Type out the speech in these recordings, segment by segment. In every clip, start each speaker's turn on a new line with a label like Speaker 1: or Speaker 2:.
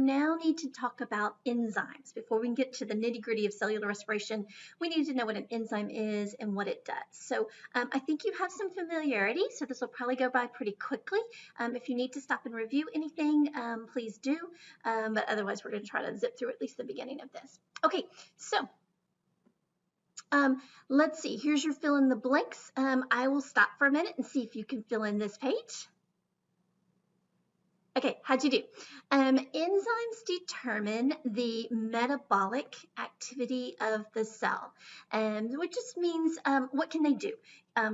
Speaker 1: now need to talk about enzymes. Before we can get to the nitty-gritty of cellular respiration, we need to know what an enzyme is and what it does. So I think you have some familiarity, so this will probably go by pretty quickly. If you need to stop and review anything, please do, but otherwise we're going to try to zip through at least the beginning of this. Okay, so let's see, here's your fill in the blanks. I will stop for a minute and see if you can fill in this page. Okay, how'd you do? Enzymes determine the metabolic activity of the cell, which just means what can they do?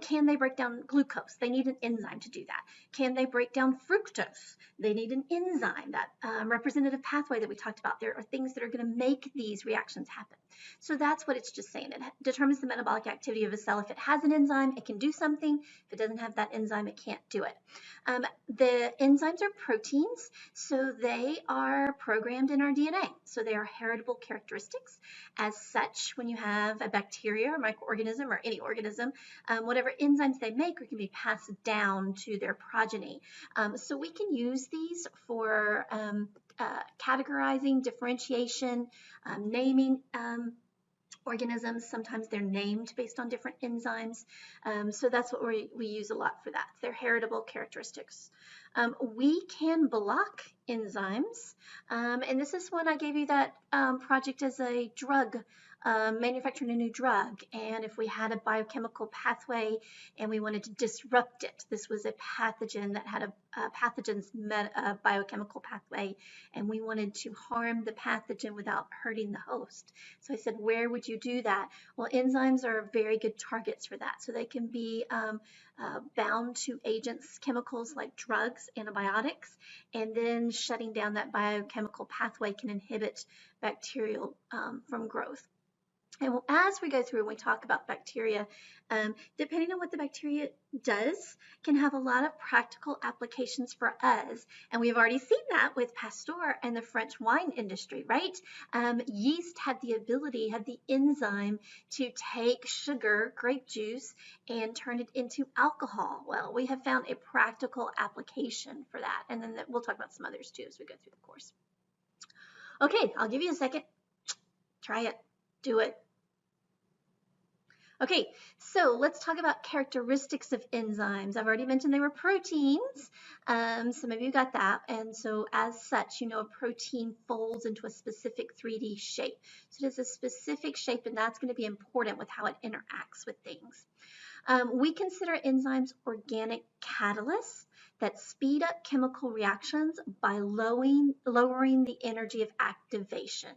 Speaker 1: Can they break down glucose? They need an enzyme to do that. Can they break down fructose? They need an enzyme, that representative pathway that we talked about. There are things that are going to make these reactions happen. So that's what it's just saying. It determines the metabolic activity of a cell. If it has an enzyme, it can do something. If it doesn't have that enzyme, it can't do it. The enzymes are proteins, so they are programmed in our DNA. So they are heritable characteristics. As such, when you have a bacteria or microorganism or any organism, whatever enzymes they make can be passed down to their progeny. So we can use these for categorizing, differentiation, naming organisms. Sometimes they're named based on different enzymes. So that's what we use a lot for that. They're heritable characteristics. We can block enzymes. And this is when I gave you that project as a drug, manufacturing a new drug. And if we had a biochemical pathway and we wanted to disrupt it, this was a pathogen that had a pathogen's biochemical pathway, and we wanted to harm the pathogen without hurting the host. So I said, where would you do that? Well, enzymes are very good targets for that. So they can be bound to agents, chemicals like drugs, antibiotics, and then shutting down that biochemical pathway can inhibit bacterial from growth. And as we go through and we talk about bacteria, depending on what the bacteria does, can have a lot of practical applications for us. And we've already seen that with Pasteur and the French wine industry, right? Yeast had the ability, had the enzyme to take sugar, grape juice, and turn it into alcohol. Well, we have found a practical application for that. And then we'll talk about some others too as we go through the course. Okay, I'll give you a second. Try it. Do it. Okay, so let's talk about characteristics of enzymes. I've already mentioned they were proteins, so maybe you got that. And so as such, you know, a protein folds into a specific 3D shape. So it has a specific shape, and that's going to be important with how it interacts with things. We consider enzymes organic catalysts that speed up chemical reactions by lowering the energy of activation.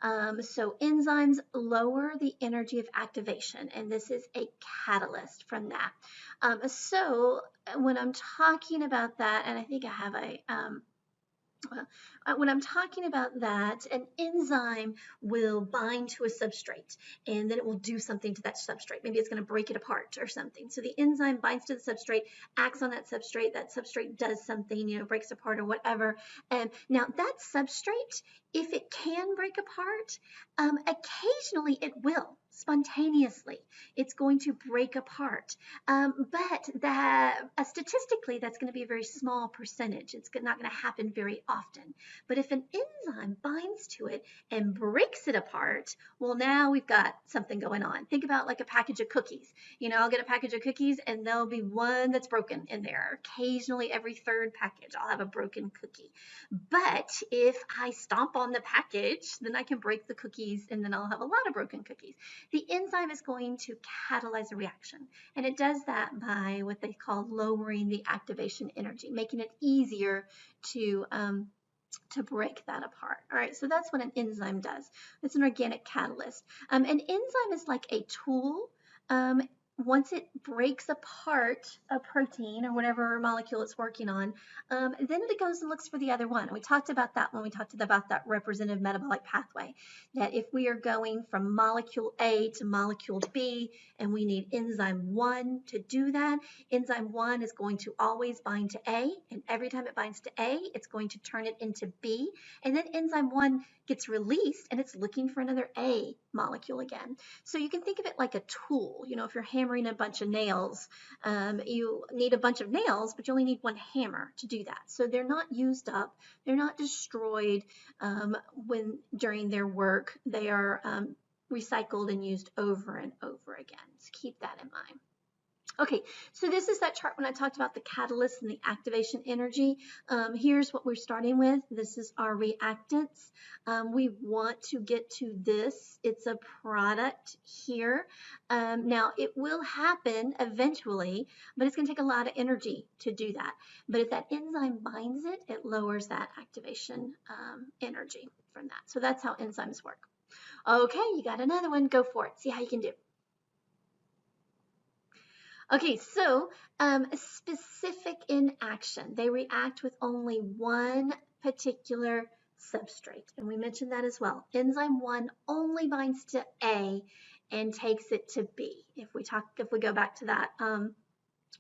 Speaker 1: So enzymes lower the energy of activation, and this is a catalyst from that. So when I'm talking about that, and I think I have a when I'm talking about that, an enzyme will bind to a substrate, and then it will do something to that substrate. Maybe it's going to break it apart or something. So the enzyme binds to the substrate, acts on that substrate does something, you know, breaks apart or whatever. And now that substrate, if it can break apart, occasionally it will, spontaneously. It's going to break apart. But statistically, that's going to be a very small percentage. It's not going to happen very often. But if an enzyme binds to it and breaks it apart, well, now we've got something going on. Think about like a package of cookies. You know, I'll get a package of cookies and there'll be one that's broken in there. Occasionally, every third package, I'll have a broken cookie. But if I stomp on the package, then I can break the cookies and then I'll have a lot of broken cookies. The enzyme is going to catalyze a reaction, and it does that by what they call lowering the activation energy, making it easier to break that apart. All right, so that's what an enzyme does. It's an organic catalyst. An enzyme is like a tool. Once it breaks apart a protein or whatever molecule it's working on, then it goes and looks for the other one. And we talked about that when we talked about that representative metabolic pathway, that if we are going from molecule A to molecule B and we need enzyme 1 to do that, enzyme 1 is going to always bind to A, and every time it binds to A, it's going to turn it into B, and then enzyme 1 gets released and it's looking for another A molecule again. So you can think of it like a tool. You know, if you're hammering hammering a bunch of nails. You need a bunch of nails, but you only need one hammer to do that. So they're not used up, they're not destroyed when during their work. They are recycled and used over and over again. So keep that in mind. Okay, so this is that chart when I talked about the catalyst and the activation energy. Here's what we're starting with. This is our reactants. We want to get to this. It's a product here. Now, it will happen eventually, but it's going to take a lot of energy to do that. But if that enzyme binds it, it lowers that activation energy from that. So that's how enzymes work. Okay, you got another one. Go for it. See how you can do. Okay, so specific in action. They react with only one particular substrate, and we mentioned that as well. Enzyme 1 only binds to A and takes it to B. If we go back to that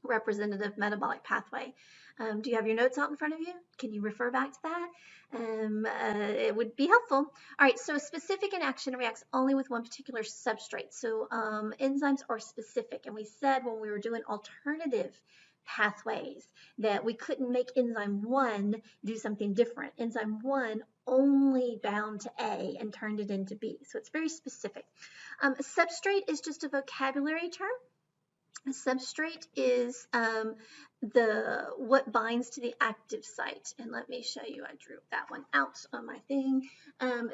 Speaker 1: representative metabolic pathway. Do you have your notes out in front of you? Can you refer back to that? It would be helpful. All right, so specific in action reacts only with one particular substrate. So enzymes are specific, and we said when we were doing alternative pathways that we couldn't make enzyme 1 do something different. Enzyme 1 only bound to A and turned it into B, so it's very specific. Substrate is just a vocabulary term. A substrate is what binds to the active site. And let me show you, I drew that one out on my thing.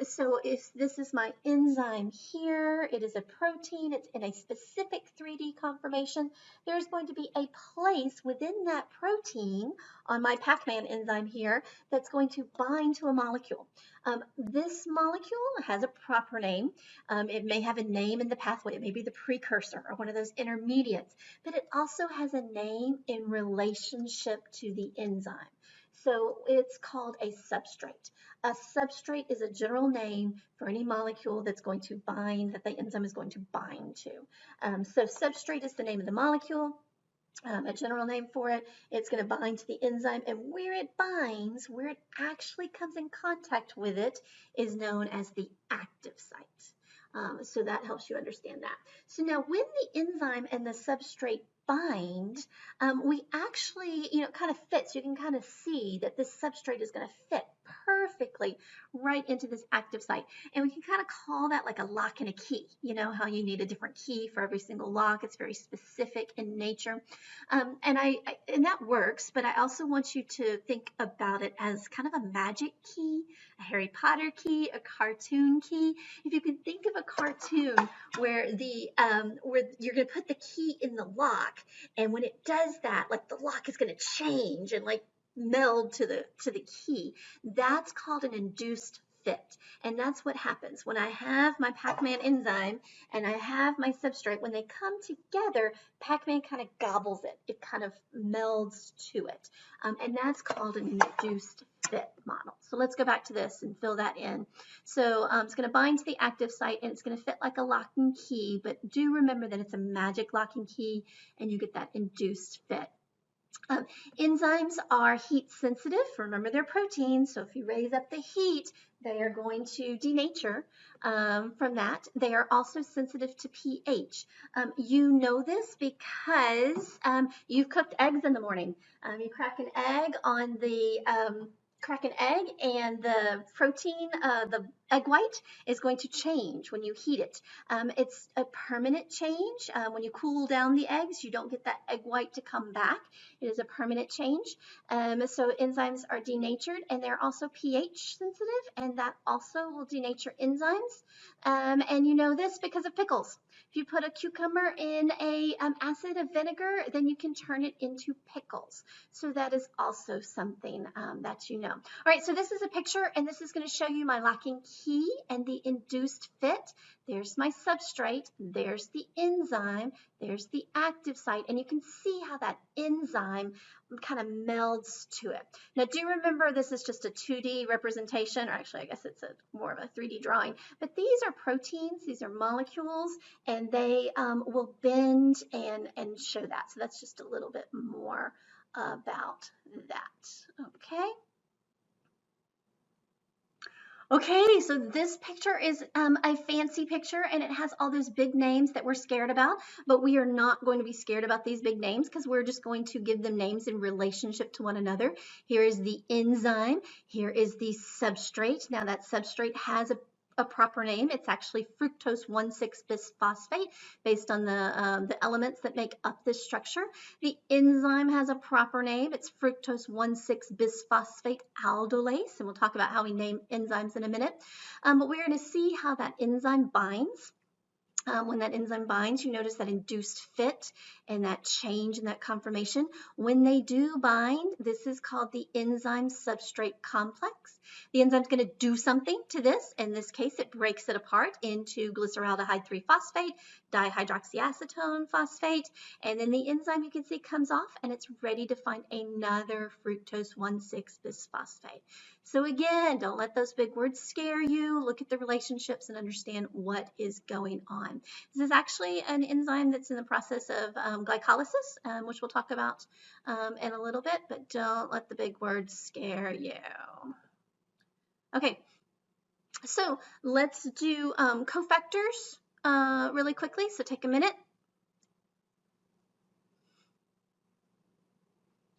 Speaker 1: So if this is my enzyme here, it is a protein, it's in a specific 3D conformation, there's going to be a place within that protein on my Pac-Man enzyme here that's going to bind to a molecule. This molecule has a proper name. It may have a name in the pathway. It may be the precursor or one of those intermediates, but it also has a name in relationship to the enzyme. So it's called a substrate. A substrate is a general name for any molecule that's going to bind, that the enzyme is going to bind to. So substrate is the name of the molecule. A general name for it. It's going to bind to the enzyme, and where it binds, where it actually comes in contact with it, is known as the active site. So that helps you understand that. So now when the enzyme and the substrate bind, we actually, it kind of fits. You can kind of see that this substrate is going to fit perfectly right into this active site. And we can kind of call that like a lock and a key. You know how you need a different key for every single lock. It's very specific in nature. And that works, but I also want you to think about it as kind of a magic key, a Harry Potter key, a cartoon key. If you can think of a cartoon where where you're going to put the key in the lock, and when it does that, like the lock is going to change and like meld to the key. That's called an induced fit. And that's what happens when I have my Pac-Man enzyme and I have my substrate. When they come together, Pac-Man kind of gobbles it. It kind of melds to it. And that's called an induced fit model. So let's go back to this and fill that in. So it's going to bind to the active site and it's going to fit like a lock and key, but do remember that it's a magic lock and key and you get that induced fit. Enzymes are heat sensitive. Remember, they're proteins, so if you raise up the heat, they are going to denature from that. They are also sensitive to pH. You know this because you've cooked eggs in the morning. You crack an egg on the and the protein, the egg white, is going to change when you heat it. It's a permanent change. When you cool down the eggs, you don't get that egg white to come back. It is a permanent change. So enzymes are denatured, and they're also pH sensitive, and that also will denature enzymes. And you know this because of pickles. If you put a cucumber in a acid of vinegar, then you can turn it into pickles. So that is also something that you know. All right, so this is a picture, and this is going to show you my locking key and the induced fit. There's my substrate, there's the enzyme, there's the active site, and you can see how that enzyme kind of melds to it. Now, do remember this is just a 2D representation, or actually I guess it's more of a 3D drawing, but these are proteins, these are molecules, and they will bend and show that. So that's just a little bit more about that, okay? Okay, so this picture is a fancy picture and it has all those big names that we're scared about, but we are not going to be scared about these big names because we're just going to give them names in relationship to one another. Here is the enzyme, here is the substrate. Now that substrate has a proper name. It's actually fructose 1,6-bisphosphate based on the elements that make up this structure. The enzyme has a proper name. It's fructose 1,6-bisphosphate aldolase, and we'll talk about how we name enzymes in a minute. But we're going to see how that enzyme binds. When that enzyme binds, you notice that induced fit and that change in that conformation. When they do bind, this is called the enzyme substrate complex. The enzyme's going to do something to this. In this case, it breaks it apart into glyceraldehyde 3-phosphate, dihydroxyacetone phosphate, and then the enzyme you can see comes off and it's ready to find another fructose 1,6-bisphosphate. So again, don't let those big words scare you. Look at the relationships and understand what is going on. This is actually an enzyme that's in the process of glycolysis, which we'll talk about in a little bit, but don't let the big words scare you. Okay, so let's do cofactors really quickly, so take a minute.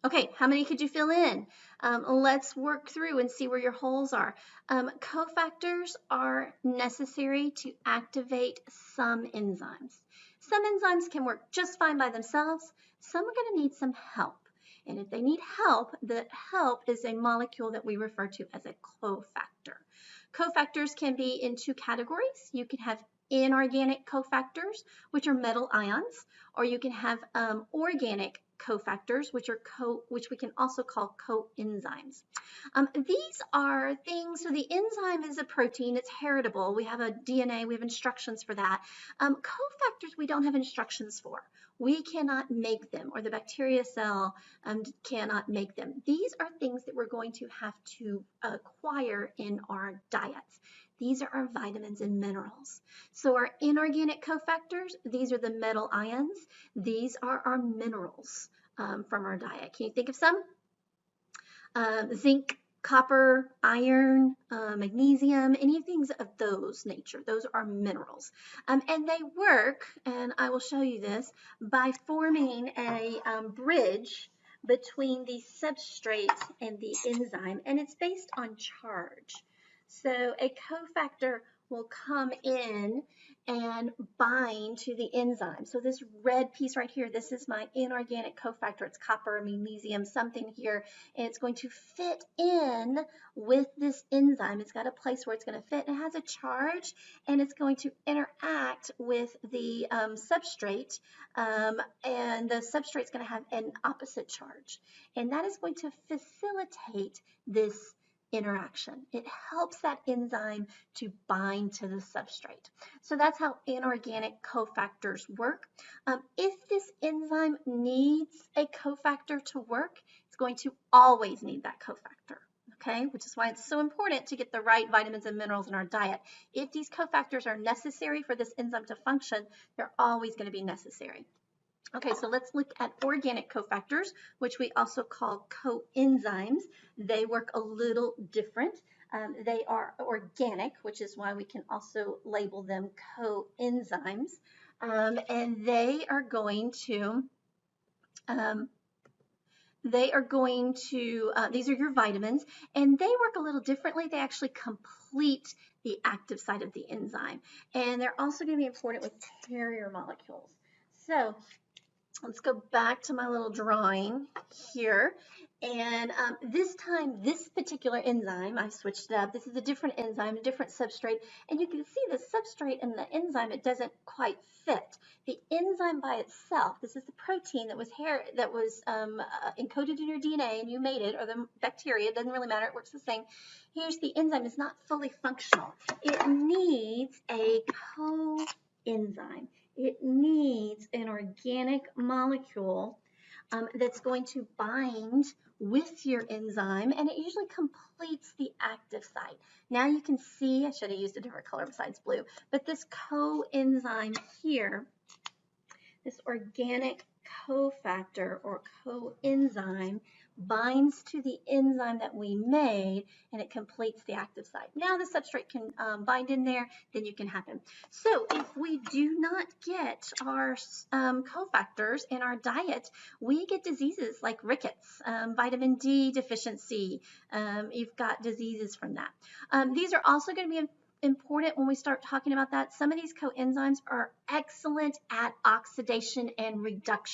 Speaker 1: Okay, how many could you fill in? Let's work through and see where your holes are. Cofactors are necessary to activate some enzymes. Some enzymes can work just fine by themselves. Some are going to need some help. And if they need help, the help is a molecule that we refer to as a cofactor. Cofactors can be in two categories. You can have inorganic cofactors, which are metal ions, or you can have organic cofactors, which we can also call coenzymes. These are things, so the enzyme is a protein, it's heritable. We have a DNA, we have instructions for that. Cofactors we don't have instructions for. We cannot make them, or the bacteria cell cannot make them. These are things that we're going to have to acquire in our diets. These are our vitamins and minerals. So our inorganic cofactors, these are the metal ions. These are our minerals from our diet. Can you think of some? Zinc, copper, iron, magnesium, any things of those nature. Those are minerals. And they work, and I will show you this, by forming a bridge between the substrate and the enzyme, and it's based on charge. So a cofactor will come in and bind to the enzyme. So this red piece right here, this is my inorganic cofactor. It's copper, magnesium, something here, and it's going to fit in with this enzyme. It's got a place where it's going to fit. It has a charge, and it's going to interact with the substrate, and the substrate is going to have an opposite charge, and that is going to facilitate this interaction. It helps that enzyme to bind to the substrate. So that's how inorganic cofactors work. If this enzyme needs a cofactor to work, it's going to always need that cofactor. Okay, which is why it's so important to get the right vitamins and minerals in our diet. If these cofactors are necessary for this enzyme to function, they're always going to be necessary. Okay, so let's look at organic cofactors, which we also call coenzymes. They work a little different. They are organic, which is why we can also label them coenzymes. And they are going to these are your vitamins, and they work a little differently. They actually complete the active site of the enzyme. And they're also going to be important with carrier molecules. So let's go back to my little drawing here. And this time, this particular enzyme, I switched it up. This is a different enzyme, a different substrate. And you can see the substrate and the enzyme, it doesn't quite fit. The enzyme by itself, this is the protein that was encoded in your DNA and you made it, or the bacteria, it doesn't really matter, it works the same. Here's the enzyme, is not fully functional. It needs a coenzyme. It needs an organic molecule that's going to bind with your enzyme, and it usually completes the active site. Now you can see, I should have used a different color besides blue, but this coenzyme here, this organic cofactor or coenzyme binds to the enzyme that we made, and it completes the active site. Now the substrate can bind in there, then you can have them. So if we do not get our cofactors in our diet, we get diseases like rickets, vitamin D deficiency. You've got diseases from that. These are also going to be important when we start talking about that. Some of these coenzymes are excellent at oxidation and reduction.